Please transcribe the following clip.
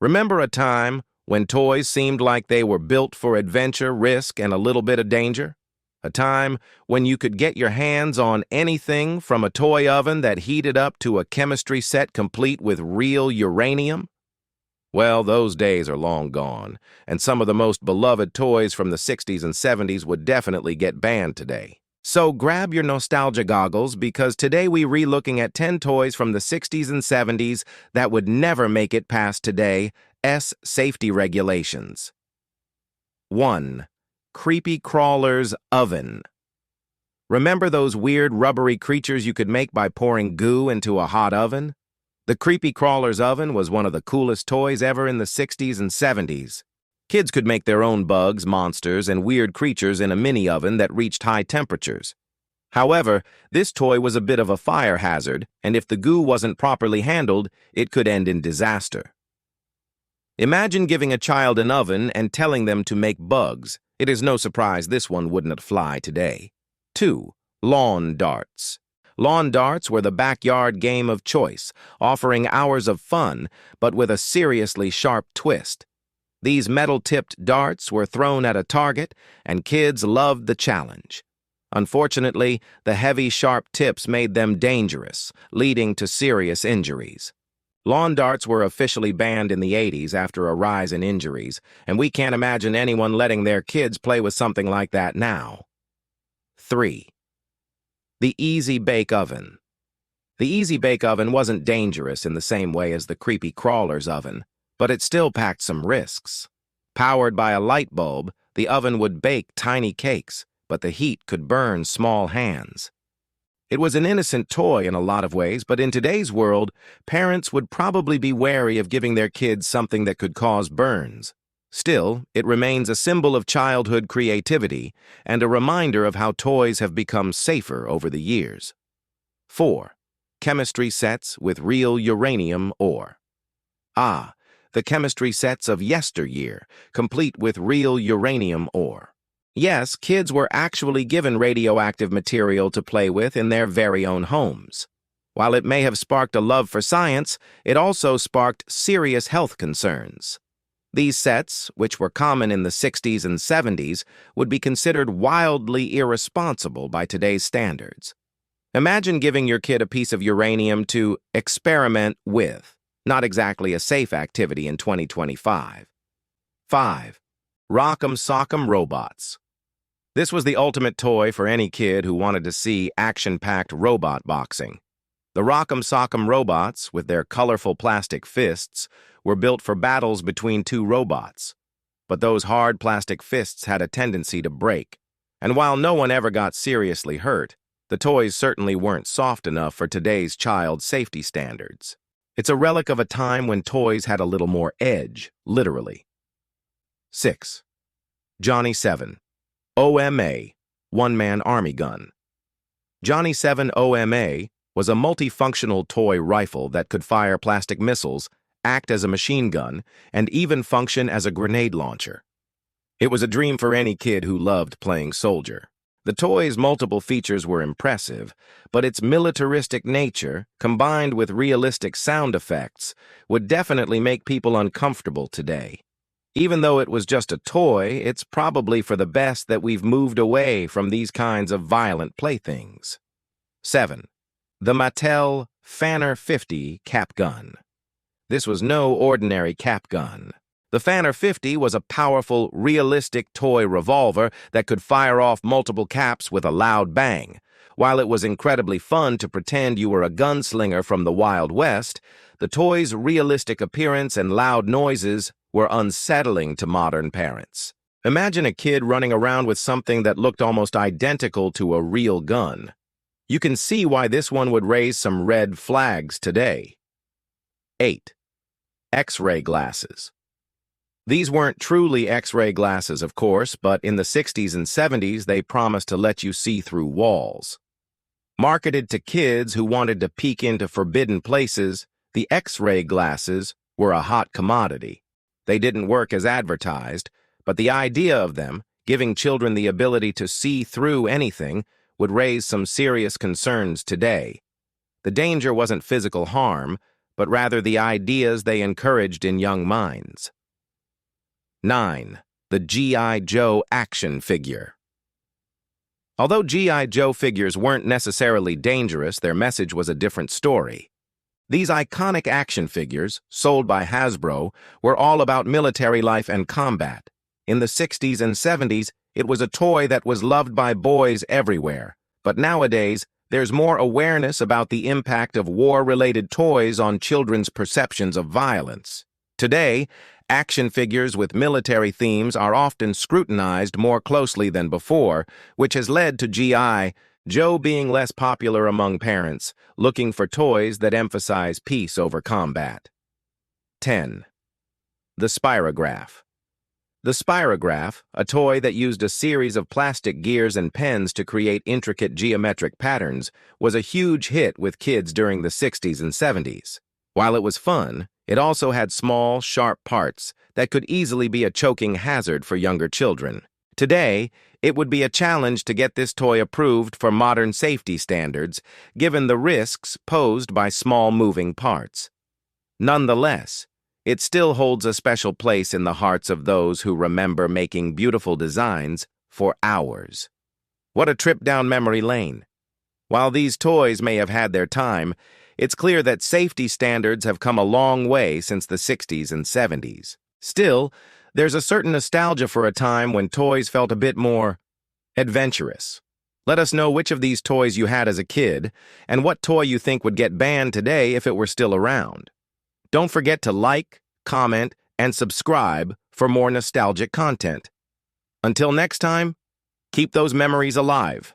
Remember a time when toys seemed like they were built for adventure, risk, and a little bit of danger? A time when you could get your hands on anything from a toy oven that heated up to a chemistry set complete with real uranium? Well, those days are long gone, and some of the most beloved toys from the 60s and 70s would definitely get banned today. So grab your nostalgia goggles because today we're re-looking at 10 toys from the 60s and 70s that would never make it past today's safety regulations. 1. Creepy Crawler's Oven. Remember those weird rubbery creatures you could make by pouring goo into a hot oven? The Creepy Crawler's Oven was one of the coolest toys ever in the 60s and 70s. Kids could make their own bugs, monsters, and weird creatures in a mini oven that reached high temperatures. However, this toy was a bit of a fire hazard, and if the goo wasn't properly handled, it could end in disaster. Imagine giving a child an oven and telling them to make bugs. It is no surprise this one wouldn't fly today. 2. Lawn darts. Lawn darts were the backyard game of choice, offering hours of fun, but with a seriously sharp twist. These metal-tipped darts were thrown at a target, and kids loved the challenge. Unfortunately, the heavy, sharp tips made them dangerous, leading to serious injuries. Lawn darts were officially banned in the 80s after a rise in injuries, and we can't imagine anyone letting their kids play with something like that now. 3. The Easy Bake Oven. The Easy Bake Oven wasn't dangerous in the same way as the Creepy Crawler's Oven, but it still packed some risks. Powered by a light bulb, the oven would bake tiny cakes, but the heat could burn small hands. It was an innocent toy in a lot of ways, but in today's world, parents would probably be wary of giving their kids something that could cause burns. Still, it remains a symbol of childhood creativity and a reminder of how toys have become safer over the years. 4. Chemistry sets with real uranium ore. The chemistry sets of yesteryear, complete with real uranium ore. Yes, kids were actually given radioactive material to play with in their very own homes. While it may have sparked a love for science, it also sparked serious health concerns. These sets, which were common in the 60s and 70s, would be considered wildly irresponsible by today's standards. Imagine giving your kid a piece of uranium to experiment with. Not exactly a safe activity in 2025. 5. Rock'em Sock'em Robots. This was the ultimate toy for any kid who wanted to see action-packed robot boxing. The Rock'em Sock'em Robots, with their colorful plastic fists, were built for battles between two robots. But those hard plastic fists had a tendency to break. And while no one ever got seriously hurt, the toys certainly weren't soft enough for today's child safety standards. It's a relic of a time when toys had a little more edge, literally. 6. Johnny 7. OMA, One-Man Army Gun. Johnny 7 OMA was a multifunctional toy rifle that could fire plastic missiles, act as a machine gun, and even function as a grenade launcher. It was a dream for any kid who loved playing soldier. The toy's multiple features were impressive, but its militaristic nature, combined with realistic sound effects, would definitely make people uncomfortable today. Even though it was just a toy, it's probably for the best that we've moved away from these kinds of violent playthings. 7. The Mattel Fanner 50 Cap Gun. This was no ordinary cap gun. The Fanner 50 was a powerful, realistic toy revolver that could fire off multiple caps with a loud bang. While it was incredibly fun to pretend you were a gunslinger from the Wild West, the toy's realistic appearance and loud noises were unsettling to modern parents. Imagine a kid running around with something that looked almost identical to a real gun. You can see why this one would raise some red flags today. 8. X-ray glasses. These weren't truly X-ray glasses, of course, but in the 60s and 70s, they promised to let you see through walls. Marketed to kids who wanted to peek into forbidden places, the X-ray glasses were a hot commodity. They didn't work as advertised, but the idea of them, giving children the ability to see through anything, would raise some serious concerns today. The danger wasn't physical harm, but rather the ideas they encouraged in young minds. 9. The G.I. Joe action figure. Although G.I. Joe figures weren't necessarily dangerous, their message was a different story. These iconic action figures, sold by Hasbro, were all about military life and combat. In the 60s and 70s, it was a toy that was loved by boys everywhere. But nowadays, there's more awareness about the impact of war-related toys on children's perceptions of violence. Today, action figures with military themes are often scrutinized more closely than before, which has led to G.I. Joe being less popular among parents, looking for toys that emphasize peace over combat. 10. The Spirograph. The Spirograph, a toy that used a series of plastic gears and pens to create intricate geometric patterns, was a huge hit with kids during the 60s and 70s. While it was fun, it also had small, sharp parts that could easily be a choking hazard for younger children. Today, it would be a challenge to get this toy approved for modern safety standards, given the risks posed by small moving parts. Nonetheless, it still holds a special place in the hearts of those who remember making beautiful designs for hours. What a trip down memory lane. While these toys may have had their time, it's clear that safety standards have come a long way since the 60s and 70s. Still, there's a certain nostalgia for a time when toys felt a bit more adventurous. Let us know which of these toys you had as a kid, and what toy you think would get banned today if it were still around. Don't forget to like, comment, and subscribe for more nostalgic content. Until next time, keep those memories alive.